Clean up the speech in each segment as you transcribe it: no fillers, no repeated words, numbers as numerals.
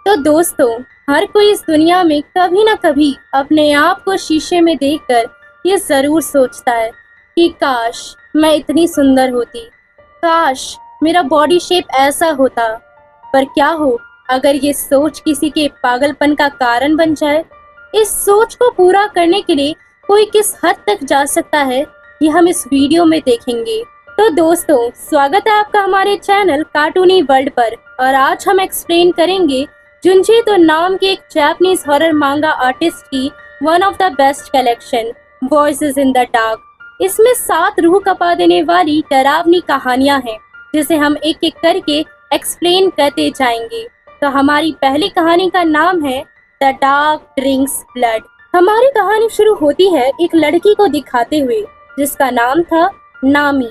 तो दोस्तों, हर कोई इस दुनिया में कभी ना कभी अपने आप को शीशे में देखकर ये जरूर सोचता है कि काश मैं इतनी सुंदर होती, काश मेरा बॉडी शेप ऐसा होता। पर क्या हो अगर ये सोच किसी के पागलपन का कारण बन जाए? इस सोच को पूरा करने के लिए कोई किस हद तक जा सकता है, ये हम इस वीडियो में देखेंगे। तो दोस्तों, स्वागत है आपका हमारे चैनल कार्टूनी वर्ल्ड पर। और आज हम एक्सप्लेन करेंगे जुंजी तो नाम के एक जापानीज हॉरर मांगा आर्टिस्ट की one of the best collection voices in the dark. इसमें 7 रूह कपा देने वाली डरावनी कहानियां हैं जिसे हम एक एक करके एक्सप्लेन करते जाएंगे। तो हमारी पहली कहानी का नाम है द डार्क ड्रिंक्स ब्लड। हमारी कहानी शुरू होती है एक लड़की को दिखाते हुए जिसका नाम था नामी।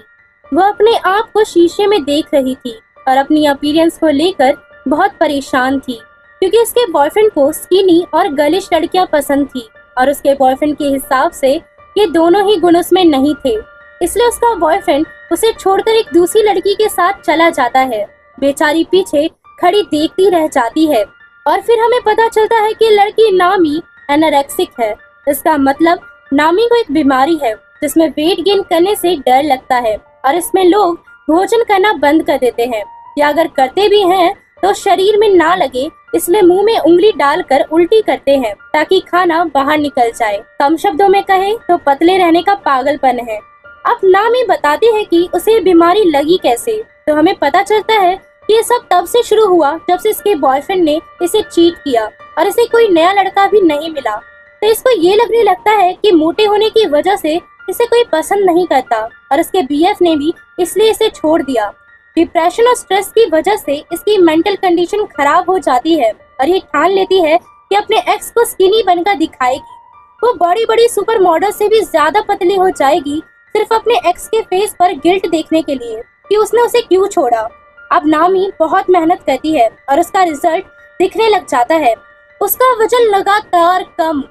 वह अपने आप को शीशे में देख रही थी और अपनी अपीयरेंस को लेकर बहुत परेशान थी क्योंकि उसके बॉयफ्रेंड को स्किनी और गर्लिश लड़कियां पसंद थी और उसके बॉयफ्रेंड के हिसाब से ये दोनों ही गुण उसमें नहीं थे। इसलिए उसका बॉयफ्रेंड उसे छोड़कर एक दूसरी लड़की के साथ चला जाता है। बेचारी पीछे खड़ी देखती रह जाती है और फिर हमें पता चलता है कि लड़की नामी एनोरेक्सिक है। इसका मतलब नामी को एक बीमारी है जिसमें वेट गेन करने से डर लगता है और इसमें लोग भोजन करना बंद कर देते हैं या अगर करते भी हैं तो शरीर में ना लगे, इसलिए मुंह में उंगली डालकर उल्टी करते हैं ताकि खाना बाहर निकल जाए। कम शब्दों में कहें तो पतले रहने का पागलपन है। अब नामी बताती है कि उसे बीमारी लगी कैसे। तो हमें पता चलता है कि ये सब तब से शुरू हुआ जब से इसके बॉयफ्रेंड ने इसे चीट किया और इसे कोई नया लड़का भी नहीं मिला। तो इसको ये लगने लगता है कि मोटे होने की वजह से इसे कोई पसंद नहीं करता और इसके बीएफ ने भी इसलिए इसे छोड़ दिया। डिप्रेशन और स्ट्रेस की वजह से इसकी मेंटल कंडीशन खराब हो जाती है और ये ठान लेती है कि अपने एक्स को स्किनी बनकर दिखाएगी। वो बड़ी बड़ी सुपर मॉडल से भी ज्यादा पतली हो जाएगी सिर्फ अपने एक्स के फेस पर गिल्ट देखने के लिए कि उसने उसे क्यों छोड़ा। अब नामी बहुत मेहनत करती है और उसका रिजल्ट दिखने लग जाता है। उसका वजन लगातार कम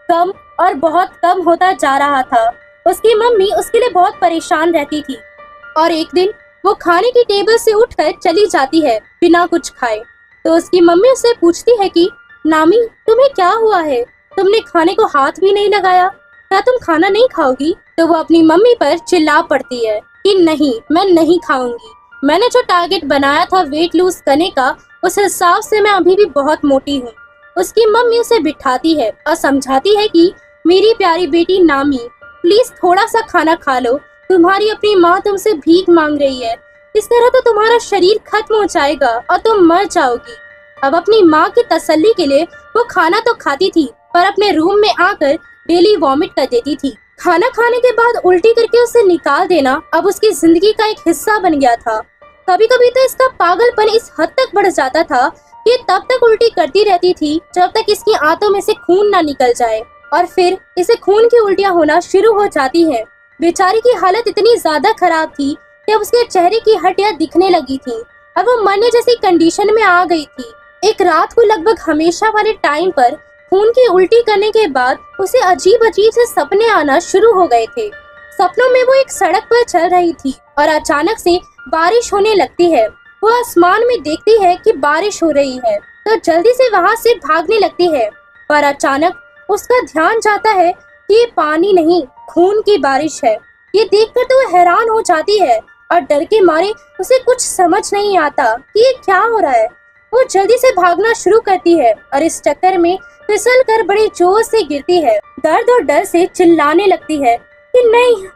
कम और बहुत कम होता जा रहा था। उसकी मम्मी उसके लिए बहुत परेशान रहती थी और एक दिन वो खाने की टेबल से उठकर चली जाती है बिना कुछ खाए। तो उसकी मम्मी उससे पूछती है कि नामी, तुम्हें क्या हुआ है? तुमने खाने को हाथ भी नहीं लगाया, क्या तुम खाना नहीं खाओगी? तो वो अपनी मम्मी पर चिल्ला पड़ती है कि नहीं, मैं नहीं खाऊंगी। मैंने जो टारगेट बनाया था वेट लूज करने का, उस हिसाब से मैं अभी भी बहुत मोटी हूँ। उसकी मम्मी उसे बिठाती है और समझाती है कि मेरी प्यारी बेटी नामी, प्लीज थोड़ा सा खाना खा लो। तुम्हारी अपनी माँ तुमसे भीख मांग रही है। इस तरह तो तुम्हारा शरीर खत्म हो जाएगा और तुम मर जाओगी। अब अपनी माँ की तसल्ली के लिए वो खाना तो खाती थी पर अपने रूम में आकर डेली वॉमिट कर देती थी। खाना खाने के बाद उल्टी करके उसे निकाल देना अब उसकी जिंदगी का एक हिस्सा बन गया था। कभी कभी तो इसका पागलपन इस हद तक बढ़ जाता था कि तब तक उल्टी करती रहती थी जब तक इसकी आंतों में से खून ना निकल जाए और फिर इसे खून की उल्टियाँ होना शुरू हो जाती है। बेचारी की हालत इतनी ज्यादा खराब थी कि अब उसके चेहरे की हड्डियां दिखने लगी थी और वो मरने जैसी कंडीशन में आ गई थी। एक रात को लगभग हमेशा वाले टाइम पर खून की उल्टी करने के बाद उसे अजीब अजीब से सपने आना शुरू हो गए थे। सपनों में वो एक सड़क पर चल रही थी और अचानक से बारिश होने लगती है। वो आसमान में देखती है कि बारिश हो रही है तो जल्दी से वहाँ से भागने लगती है, पर अचानक उसका ध्यान जाता है कि ये पानी नहीं, खून की बारिश है। ये देखकर तो वो हैरान हो जाती है और डर के मारे उसे कुछ समझ नहीं आता कि ये क्या हो रहा है। वो जल्दी से भागना शुरू करती है और इस चक्कर में फिसल कर बड़े जोर से गिरती है। दर्द और डर से चिल्लाने लगती है कि नहीं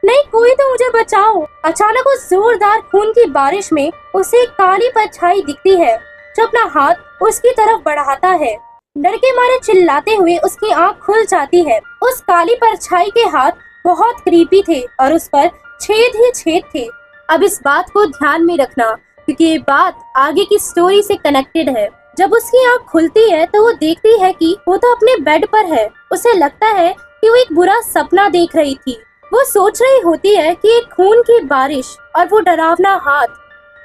नहीं, कोई तो मुझे बचाओ। अचानक उस जोरदार खून की बारिश में उसे एक काली परछाई दिखती है जो अपना हाथ उसकी तरफ बढ़ाता है। डर के मारे चिल्लाते हुए उसकी आंख खुल जाती है। उस काली परछाई के हाथ बहुत क्रीपी थे और उस पर छेद ही छेद थे। अब इस बात को ध्यान में रखना क्योंकि ये बात आगे की स्टोरी से कनेक्टेड है। जब उसकी आंख खुलती है तो वो देखती है कि वो तो अपने बेड पर है। उसे लगता है कि वो एक बुरा सपना देख रही थी। वो सोच रही होती है कि एक खून की बारिश और वो डरावना हाथ,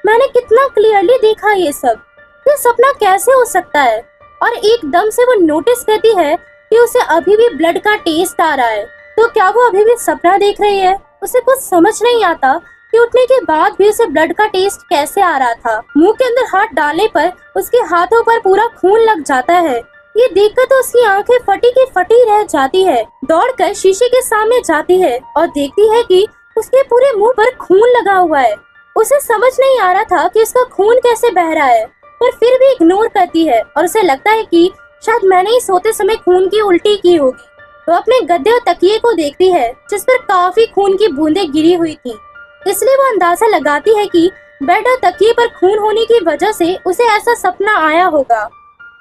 मैंने कितना क्लियरली देखा ये सब। ये सपना कैसे हो सकता है? और एकदम से वो नोटिस करती है कि उसे अभी भी ब्लड का टेस्ट आ रहा है। तो क्या वो अभी भी सपना देख रही है? उसे कुछ समझ नहीं आता कि उठने के बाद भी उसे ब्लड का टेस्ट कैसे आ रहा था। मुंह के अंदर हाथ डालने पर उसके हाथों पर पूरा खून लग जाता है। ये देखकर तो उसकी आंखें फटी की फटी रह जाती है। दौड़कर शीशे के सामने जाती है और देखती है कि उसके पूरे मुंह पर खून लगा हुआ है। उसे समझ नहीं आ रहा था कि उसका खून कैसे बह रहा है, पर फिर भी इग्नोर करती है और उसे लगता है कि शायद मैंने ही सोते समय खून की उल्टी की होगी। वो अपने गद्दे और तकिए को देखती है जिस पर काफी खून की बूंदें गिरी हुई थी। इसलिए वो अंदाजा लगाती है कि बेड और तकिए पर खून होने की वजह से उसे ऐसा सपना आया होगा।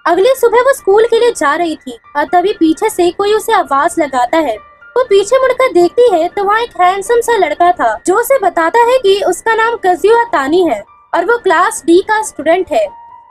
अगली सुबह वो स्कूल के लिए जा रही थी और तभी पीछे से कोई उसे आवाज लगाता है। वो पीछे मुड़कर देखती है तो वहाँ एक हैंडसम सा लड़का था जो उसे बताता है कि उसका नाम काजुया तानी है और वो क्लास डी का स्टूडेंट है।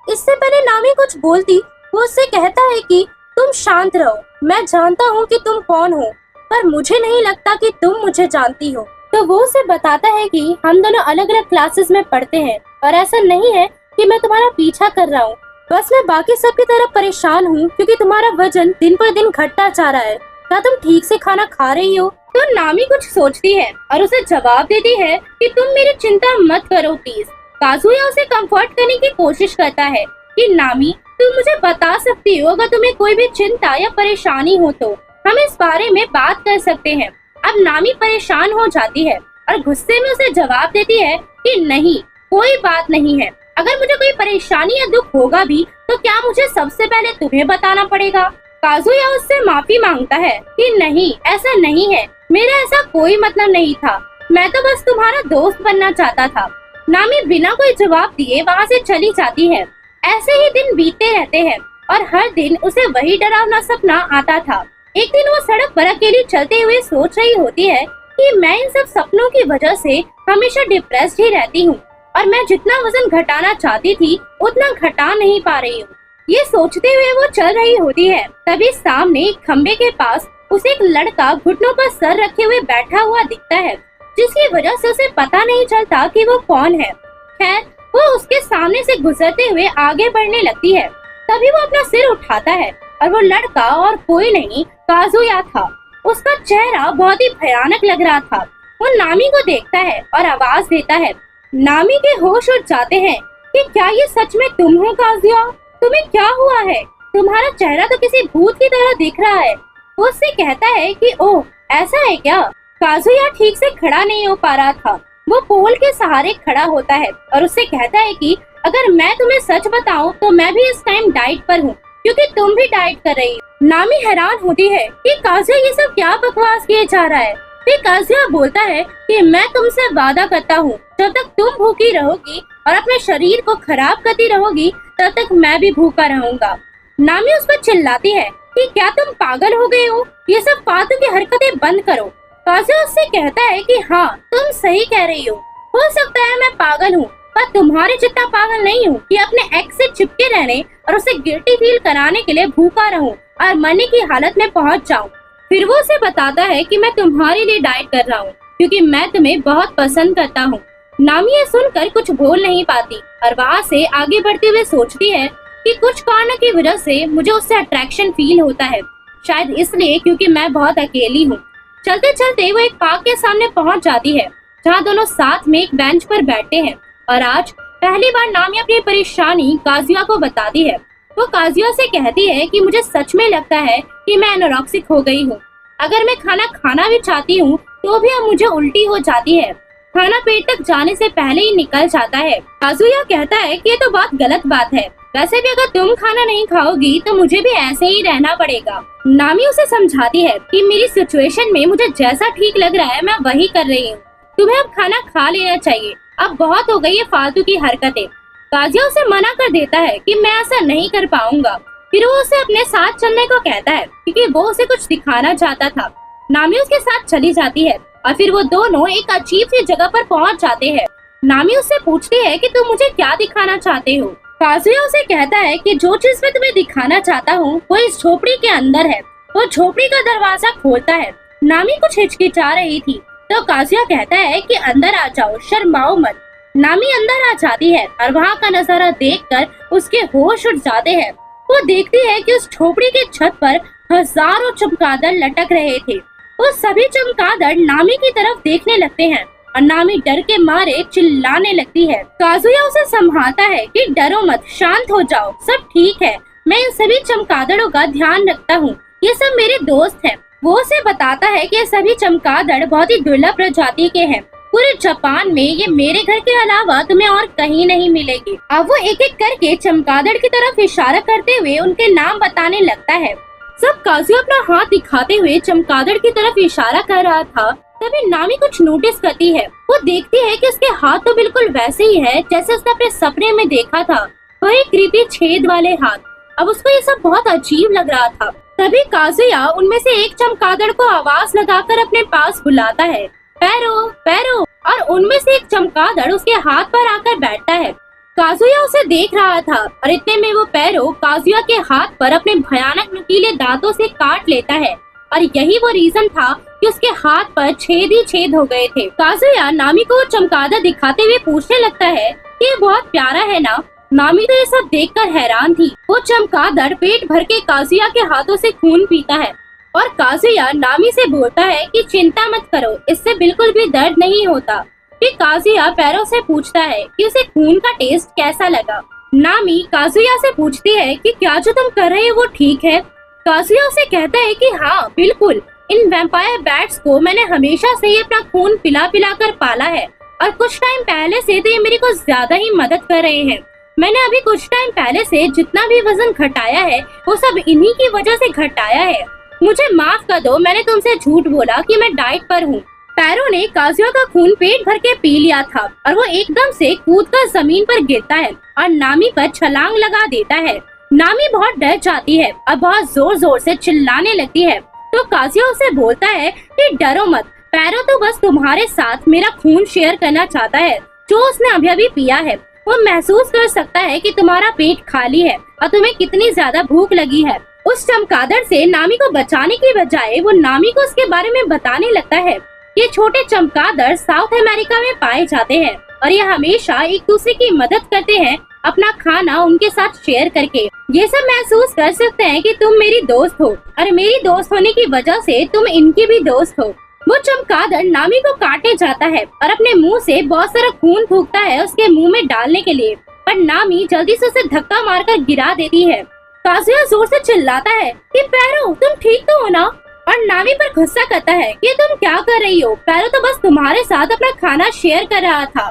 इससे पहले नामी कुछ बोलती वो उससे कहता है कि तुम शांत रहो, मैं जानता हूँ कि तुम कौन हो, पर मुझे नहीं लगता कि तुम मुझे जानती हो। तो वो उसे बताता है कि हम दोनों अलग अलग क्लासेस में पढ़ते हैं और ऐसा नहीं है कि मैं तुम्हारा पीछा कर रहा हूँ, बस मैं बाकी सबकी तरह परेशान हूँ क्योंकि तुम्हारा वजन दिन पर दिन घटता जा रहा है। क्या तुम ठीक से खाना खा रही हो? तो नामी कुछ सोचती है और उसे जवाब देती है कि तुम मेरी चिंता मत करो प्लीज। काजुया उसे कंफर्ट करने की कोशिश करता है कि नामी तुम मुझे बता सकती हो अगर तुम्हें कोई भी चिंता या परेशानी हो तो हम इस बारे में बात कर सकते हैं। अब नामी परेशान हो जाती है और गुस्से में उसे जवाब देती है कि नहीं, कोई बात नहीं है। अगर मुझे कोई परेशानी या दुख होगा भी तो क्या मुझे सबसे पहले तुम्हें बताना पड़ेगा? काजुया उससे माफी मांगता है कि नहीं, ऐसा नहीं है, मेरा ऐसा कोई मतलब नहीं था, मैं तो बस तुम्हारा दोस्त बनना चाहता था। नामी बिना कोई जवाब दिए वहाँ से चली जाती है। ऐसे ही दिन बीतते रहते हैं और हर दिन उसे वही डरावना सपना आता था। एक दिन वो सड़क पर अकेली चलते हुए सोच रही होती है कि मैं इन सब सपनों की वजह से हमेशा डिप्रेस्ड ही रहती हूँ और मैं जितना वजन घटाना चाहती थी उतना घटा नहीं पा रही हूँ। ये सोचते हुए वो चल रही होती है, तभी सामने एक खम्बे के पास उसे एक लड़का घुटनों पर सर रखे हुए बैठा हुआ दिखता है, जिसकी वजह से उसे पता नहीं चलता कि वो कौन है। खैर वो उसके सामने से गुजरते हुए आगे बढ़ने लगती है। तभी वो अपना सिर उठाता है और वो लड़का और कोई नहीं काजुया था। उसका चेहरा बहुत ही भयानक लग रहा था। वो नामी को देखता है और आवाज देता है। नामी के होश उड़ जाते हैं कि क्या ये सच में तुम हो काजुया? तुम्हें क्या हुआ है? तुम्हारा चेहरा तो किसी भूत की तरह दिख रहा है। वो उससे कहता है कि ओह ऐसा है क्या? काजुया ठीक से खड़ा नहीं हो पा रहा था। वो पोल के सहारे खड़ा होता है और उससे कहता है कि अगर मैं तुम्हें सच बताऊं तो मैं भी इस टाइम डाइट पर हूँ क्योंकि तुम भी डाइट कर रही हो। नामी हैरान होती है कि काजुया ये सब क्या बकवास किए जा रहा है। फिर काजुया बोलता है कि मैं तुमसे वादा करता हूँ जब तक तुम भूखी रहोगी और अपने शरीर को खराब करती रहोगी तब तक मैं भी भूखा रहूंगा। नामी उस पर चिल्लाती है कि क्या तुम पागल हो गए हो? ये सब फालतू की हरकतें बंद करो। काजुया उससे कहता है कि हाँ तुम सही कह रही हो सकता है मैं पागल हूँ पर तुम्हारे जितना पागल नहीं हूँ कि अपने एक्स से चिपके रहने और उसे गिल्टी फील कराने के लिए भूखा रहूं और मरने की हालत में पहुँच जाऊँ। फिर वो उसे बताता है कि मैं तुम्हारे लिए डाइट कर रहा हूँ क्योंकि मैं तुम्हें बहुत पसंद करता हूँ। नामी ये सुनकर कुछ बोल नहीं पाती और वहाँ से आगे बढ़ते हुए सोचती है कि कुछ कारणों की वजह से मुझे उससे अट्रैक्शन फील होता है, शायद इसलिए क्योंकि मैं बहुत अकेली हूँ। चलते चलते वो एक पार्क के सामने पहुँच जाती है जहाँ दोनों साथ में एक बेंच पर बैठते हैं और आज पहली बार नामी अपनी परेशानी काजुया को बताती है। वो काजुया से कहती है कि मुझे सच में लगता है कि मैं एनोरेक्सिक हो गई हूँ। अगर मैं खाना खाना भी चाहती हूँ तो भी अब मुझे उल्टी हो जाती है, खाना पेट तक जाने से पहले ही निकल जाता है। काजुया कहता है कि ये तो बहुत गलत बात है, वैसे भी अगर तुम खाना नहीं खाओगी तो मुझे भी ऐसे ही रहना पड़ेगा। नामी उसे समझाती है कि मेरी सिचुएशन में मुझे जैसा ठीक लग रहा है मैं वही कर रही हूँ, तुम्हें अब खाना खा लेना चाहिए, अब बहुत हो गई है फालतू की हरकतें। काजुया उसे मना कर देता है कि मैं ऐसा नहीं कर पाऊंगा। फिर वो उसे अपने साथ चलने को कहता है क्योंकि वो उसे कुछ दिखाना चाहता था। नामी उसके साथ चली जाती है और फिर वो दोनों एक अजीब सी जगह पर पहुंच जाते हैं। नामी उससे पूछती है कि तुम मुझे क्या दिखाना चाहते हो। काजुया उसे कहता है कि जो चीज मैं तुम्हें दिखाना चाहता हूँ वो इस झोपड़ी के अंदर है। वो झोपड़ी का दरवाजा खोलता है। नामी कुछ हिचकिचा रही थी तो काजुया कहता है कि अंदर आ जाओ, शर्माओ मत। नामी अंदर आ जाती है और वहाँ का नजारा देखकर उसके होश उड़ जाते हैं। वो देखती है कि उस झोपड़ी के छत पर हजारों चमगादड़ लटक रहे थे। वो सभी चमगादड़ नामी की तरफ देखने लगते हैं और नामी डर के मारे चिल्लाने लगती है। काजुया उसे संभालता है कि डरो मत, शांत हो जाओ, सब ठीक है, मैं इन सभी चमगादड़ों का ध्यान रखता हूँ, ये सब मेरे दोस्त हैं। वो उसे बताता है कि ये सभी चमगादड़ बहुत ही दुर्लभ प्रजाति के हैं, पूरे जापान में ये मेरे घर के अलावा तुम्हें और कहीं नहीं मिलेगी। अब वो एक एक करके चमगादड़ की तरफ इशारा करते हुए उनके नाम बताने लगता है। सब काजुया अपना हाथ दिखाते हुए चमगादड़ की तरफ इशारा कर रहा था, तभी नामी कुछ नोटिस करती है। वो देखती है कि उसके हाथ तो बिल्कुल वैसे ही है जैसे उसने अपने सपने में देखा था, वही क्रीपी छेद वाले हाथ। अब उसको ये सब बहुत अजीब लग रहा था। तभी काजुया उनमें से एक चमगादड़ को आवाज लगाकर अपने पास बुलाता है, पैरो पैरो, और उनमें से एक चमगादड़ उसके हाथ पर आकर बैठता है। काजुया उसे देख रहा था और इतने में वो पैरो काजुया के हाथ पर अपने भयानक नुकीले दांतों से काट लेता है, और यही वो रीजन था कि उसके हाथ पर छेद ही छेद हो गए थे। काजुया नामी को चमगादड़ दिखाते हुए पूछने लगता है कि ये बहुत प्यारा है ना। नामी तो ये सब देखकर हैरान थी। वो चमगादड़ पेट भर के काजुया के हाथों से खून पीता है और काजुया नामी से बोलता है कि चिंता मत करो, इससे बिल्कुल भी दर्द नहीं होता। फिर काजुया पैरों से पूछता है कि उसे खून का टेस्ट कैसा लगा। नामी काजुया से पूछती है कि क्या जो तुम कर रहे हो वो ठीक है। काजुया उसे कहता है कि हाँ बिल्कुल, इन वैम्पायर बैट्स को मैंने हमेशा से ही अपना खून पिला पिला कर पाला है, और कुछ टाइम पहले से तो ये मेरी कुछ ज्यादा ही मदद कर रहे हैं। मैंने अभी कुछ टाइम पहले से जितना भी वजन घटाया है वो सब इन्हीं की वजह से घटाया है। मुझे माफ कर दो, मैंने तुमसे झूठ बोला कि मैं डाइट पर हूँ। पैरो ने काजुया का खून पेट भर के पी लिया था और वो एकदम से कूद कर जमीन पर गिरता है और नामी पर छलांग लगा देता है। नामी बहुत डर जाती है और बहुत जोर जोर से चिल्लाने लगती है। तो काजुया उसे बोलता है कि डरो मत, पैरो तो बस तुम्हारे साथ मेरा खून शेयर करना चाहता है जो उसने अभी अभी पिया है। वो महसूस कर सकता है कि तुम्हारा पेट खाली है और तुम्हें कितनी ज्यादा भूख लगी है। उस चमगादड़ से नामी को बचाने की बजाय वो नामी को उसके बारे में बताने लगता है। ये छोटे चमगादड़ साउथ अमेरिका में पाए जाते हैं और ये हमेशा एक दूसरे की मदद करते हैं, अपना खाना उनके साथ शेयर करके। ये सब महसूस कर सकते हैं कि तुम मेरी दोस्त हो और मेरी दोस्त होने की वजह से तुम इनकी भी दोस्त हो। वो चमगादड़ नामी को काटने जाता है और अपने मुंह से बहुत सारा खून फूंकता है उसके मुंह में डालने के लिए, पर नामी जल्दी से उसे धक्का मारकर गिरा देती है। काजुया जोर से चिल्लाता है कि पैरो तुम ठीक तो हो ना, और नामी पर गुस्सा करता है कि तुम क्या कर रही हो, पैरो तो बस तुम्हारे साथ अपना खाना शेयर कर रहा था।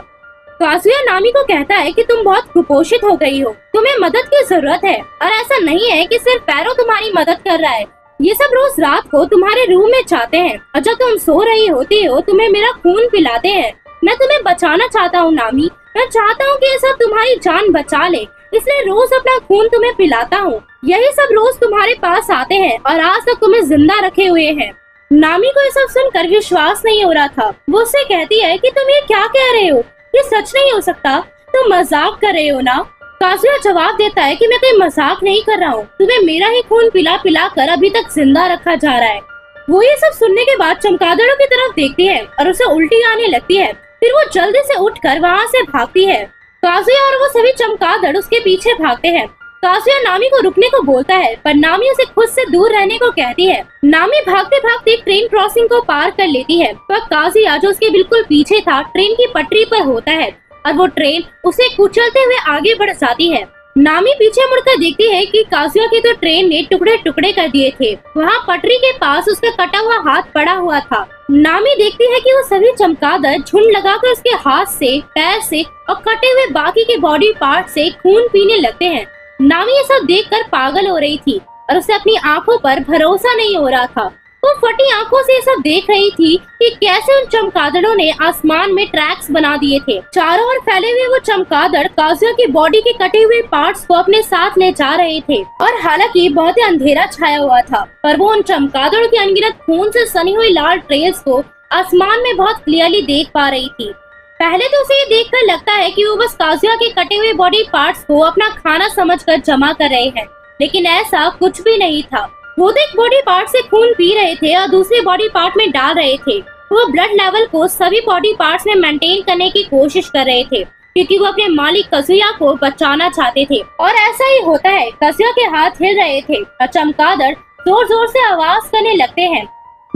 काजुया नामी को कहता है कि तुम बहुत कुपोषित हो गई हो, तुम्हें मदद की जरूरत है, और ऐसा नहीं है कि सिर्फ पैरो तुम्हारी मदद कर रहा है। ये सब रोज रात को तुम्हारे रूम में चाहते हैं और जब तुम सो रही होती हो तुम्हें मेरा खून पिलाते हैं। मैं तुम्हें बचाना चाहता हूँ नामी, मैं चाहता हूँ कि ये सब तुम्हारी जान बचा ले, इसलिए रोज अपना खून तुम्हें पिलाता हूँ। यही सब रोज तुम्हारे पास आते हैं और आज तक तुम्हें जिंदा रखे हुए हैं। नामी को ये सब सुनकर विश्वास नहीं हो रहा था। वो उससे कहती है कि तुम ये क्या कह रहे हो, ये सच नहीं हो सकता, तुम मजाक कर रहे हो ना। काजुया जवाब देता है कि मैं कोई मजाक नहीं कर रहा हूँ, तुम्हें मेरा ही खून पिला पिला कर अभी तक जिंदा रखा जा रहा है। वो ये सब सुनने के बाद चमगादड़ों की तरफ देखती है और उसे उल्टी आने लगती है। फिर वो जल्दी से उठकर वहाँ से भागती है। काजुया और वो सभी चमगादड़ उसके पीछे भागते हैं। काजुया नामी को रुकने को बोलता है पर नामी उसे खुद से दूर रहने को कहती है। नामी भागते भागते ट्रेन क्रॉसिंग को पार कर लेती है, पर काजुया जो उसके बिल्कुल पीछे था ट्रेन की पटरी पर होता है और वो ट्रेन उसे कुचलते हुए आगे बढ़ जाती है। नामी पीछे मुड़कर देखती है कि काजुया की तो ट्रेन ने टुकड़े टुकड़े कर दिए थे। वहाँ पटरी के पास उसका कटा हुआ हाथ पड़ा हुआ था। नामी देखती है कि वो सभी चमगादड़ झुंड लगाकर उसके हाथ से, पैर से और कटे हुए बाकी के बॉडी पार्ट से खून पीने लगते हैं। नामी ये सब देखकर पागल हो रही थी और उसे अपनी आंखों पर भरोसा नहीं हो रहा था। वो फटी आंखों से ये सब देख रही थी कि कैसे उन चमगादड़ों ने आसमान में ट्रैक्स बना दिए थे। चारों ओर फैले हुए वो चमगादड़ काजुया की बॉडी के कटे हुए पार्ट्स को अपने साथ ले जा रहे थे और हालांकि बहुत ही अंधेरा छाया हुआ था, पर वो उन चमगादड़ों की अनगिनत खून से सनी हुई लाल ट्रेल्स को आसमान में बहुत क्लियरली देख पा रही थी। पहले तो उसे ये देखकर लगता है कि वो बस काजुया के कटे हुए बॉडी पार्ट्स को अपना खाना समझकर जमा कर रहे हैं, लेकिन ऐसा कुछ भी नहीं था। वो तो एक बॉडी पार्ट से खून पी रहे थे और दूसरे बॉडी पार्ट में डाल रहे थे। वो ब्लड लेवल को सभी बॉडी पार्ट्स में मेंटेन करने की कोशिश कर रहे थे क्योंकि वो अपने मालिक काजुया को बचाना चाहते थे। और ऐसा ही होता है, काजुया के हाथ हिल रहे थे और चमगादड़ जोर जोर से आवाज करने लगते हैं।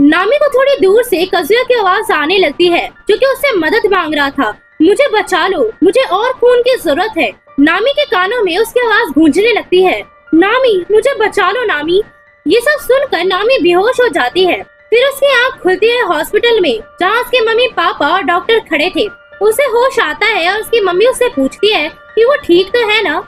नामी को थोड़ी दूर से काजुया की आवाज आने लगती है जो कि उससे मदद मांग रहा था। मुझे बचा लो, मुझे और खून की जरूरत है। नामी के कानों में उसकी आवाज गूंजने लगती है, नामी मुझे बचा लो नामी। ये सब सुनकर नामी बेहोश हो जाती है। फिर उसकी आँख खुलती है हॉस्पिटल में, जहाँ उसके मम्मी पापा और डॉक्टर खड़े थे। उसे होश आता है और उसकी मम्मी उससे पूछती है कि वो ठीक तो है ना।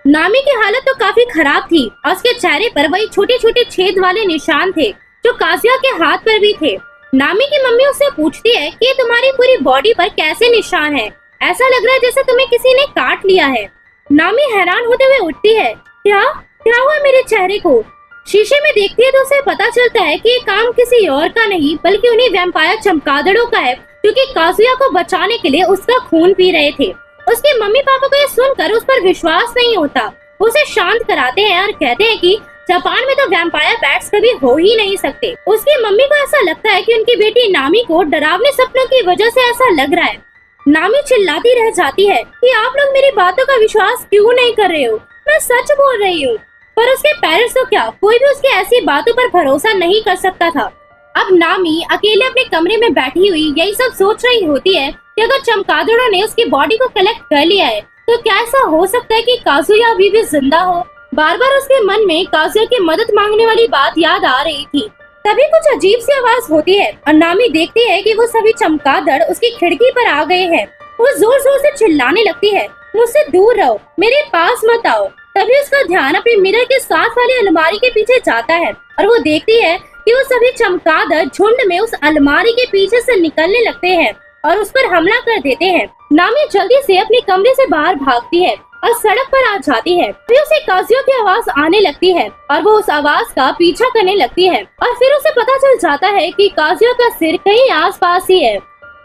नामी की हालत तो काफी खराब थी और उसके चेहरे पर वही छोटे छोटे छेद वाले निशान थे जो काजुया के हाथ पर भी थे। नामी की मम्मी उससे पूछती है कि तुम्हारी पूरी बॉडी पर कैसे निशान है, ऐसा लग रहा है जैसे तुम्हें किसी ने काट लिया है। नामी हैरान होते हुए उठती है, क्या क्या हुआ मेरे चेहरे को? शीशे में देखती है तो उसे पता चलता है कि ये काम किसी और का नहीं बल्कि उन्हीं वैम्पायर चमगादड़ों का है जो कि काजुया को बचाने के लिए उसका खून पी रहे थे। उसके मम्मी पापा को ये सुनकर उस पर विश्वास नहीं होता। उसे शांत कराते हैं और कहते हैं कि जापान में तो वैम्पायर बैट्स कभी हो ही नहीं सकते। उसकी मम्मी को ऐसा लगता है कि उनकी बेटी नामी को डरावने सपनों की वजह से ऐसा लग रहा है। नामी चिल्लाती रह जाती है कि आप लोग मेरी बातों का विश्वास क्यों नहीं कर रहे हो, मैं सच बोल रही हूँ। पर उसके पेरेंट्स तो क्या, कोई भी उसकी ऐसी बातों पर भरोसा नहीं कर सकता था। अब नामी अकेले अपने कमरे में बैठी हुई यही सब सोच रही होती है कि अगर चमगादड़ों ने उसकी बॉडी को कलेक्ट कर लिया है तो क्या ऐसा हो सकता है कि काजुया अभी भी जिंदा हो। बार बार उसके मन में काजुया की मदद मांगने वाली बात याद आ रही थी। तभी कुछ अजीब सी आवाज होती है और नामी देखती है कि वो सभी चमगादड़ उसकी खिड़की पर आ गए हैं। वो जोर जोर से चिल्लाने लगती है, मुझसे दूर रहो, मेरे पास मत आओ। तभी उसका ध्यान अपने मिरर के साथ वाली अलमारी के पीछे जाता है और वो देखती है कि वो सभी चमगादड़ झुंड में उस अलमारी के पीछे से निकलने लगते हैं और उस पर हमला कर देते हैं। नामी जल्दी से अपने कमरे से बाहर भागती है और सड़क पर आ जाती है। फिर उसे काजुया की आवाज आने लगती है और वो उस आवाज का पीछा करने लगती है और फिर उसे पता चल जाता है कि काजुया का सिर कहीं आसपास ही है।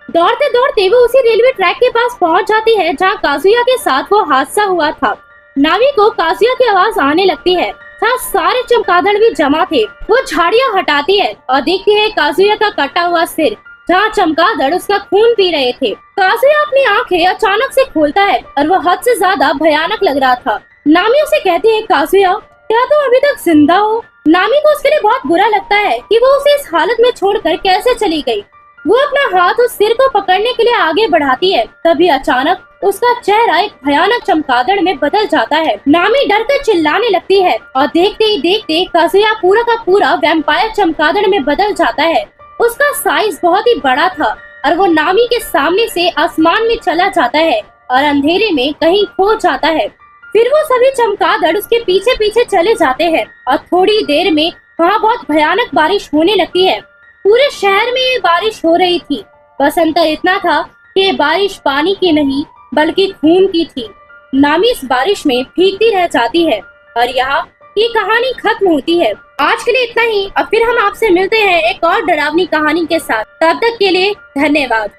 दौड़ते दौड़ते वो उसी रेलवे ट्रैक के पास पहुंच जाती है जहां काजुया के साथ वो हादसा हुआ था। नामी को काजुया की आवाज आने लगती है, जहाँ सारे चमगादड़ भी जमा थे। वो झाड़ियाँ हटाती है और देखती है काजुया का कटा हुआ सिर, जहाँ चमगादड़ उसका खून पी रहे थे। काजुया अपनी आंखें अचानक से खोलता है और वो हद से ज्यादा भयानक लग रहा था। नामी उसे कहती है, काजुया क्या तुम अभी तक जिंदा हो? नामी को उसके लिए बहुत बुरा लगता है कि वो उसे इस हालत में छोड़कर कैसे चली गई। वो अपना हाथ उस सिर को पकड़ने के लिए आगे बढ़ाती है, तभी अचानक उसका चेहरा एक भयानक चमगादड़ में बदल जाता है। नामी डर कर चिल्लाने लगती है और देखते ही देखते काजुया पूरा का पूरा वैम्पायर चमगादड़ में बदल जाता है। उसका साइज बहुत ही बड़ा था और वो नामी के सामने से आसमान में चला जाता है और अंधेरे में कहीं खो जाता है। फिर वो सभी चमगादड़ उसके पीछे पीछे चले जाते हैं और थोड़ी देर में वहाँ बहुत भयानक बारिश होने लगती है। पूरे शहर में ये बारिश हो रही थी। बस अंतर इतना था कि ये बारिश पानी की नहीं बल्कि खून की थी। नामी इस बारिश में भीगती रह जाती है और यहाँ ये कहानी खत्म होती है। आज के लिए इतना ही। अब फिर हम आपसे मिलते हैं एक और डरावनी कहानी के साथ। तब तक के लिए धन्यवाद।